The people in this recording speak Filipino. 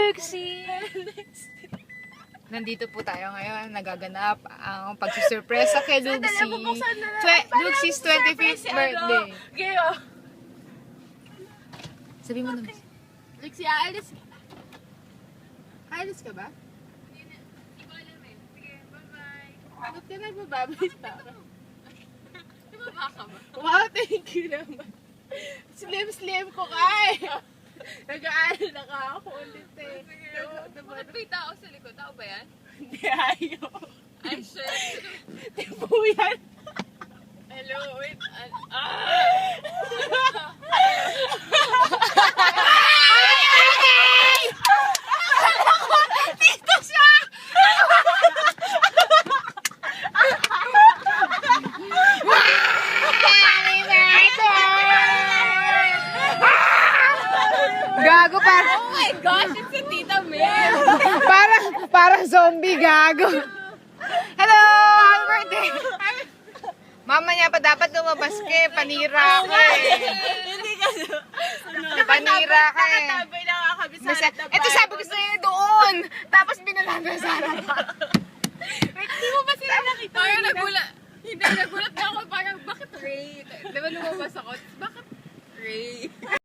Luxie! Nandito po tayo ngayon, nagaganap ang pagsusurpresa kay Luxie. Luxie's 25th birthday. Gayo. Sabi mo naman. Luxie, aalis ka. Aalis ka ba? Hindi ko alam eh. Sige, bye-bye. Ba't ka nagbababay sa akin? Baba ka ba? Wow, thank you naman. Slim ko kay. Nag-aaral na ka ako ulit eh. Bakit may tao sa likod? Tao ba yan? Hindi ayaw. Ay, shit. Tipo yan. Hello, wait. Dito siya! Gago pa. Oh my gosh, it's si Tita Mel. Parang zombie, gago. Hello! Happy birthday! Mama niya pa dapat lumabas ka eh. Panira ka eh. Hindi ka. Panira ka eh. Nakatabay lang ako kami sa harap ng Ito sabi ko sa'yo doon. Tapos binalaga sa harapan. Hindi mo ba sila nakita? Parang nagulat. Hindi, nagulat na ako. Parang, bakit Ray? Diba lumabas ako? Bakit Ray?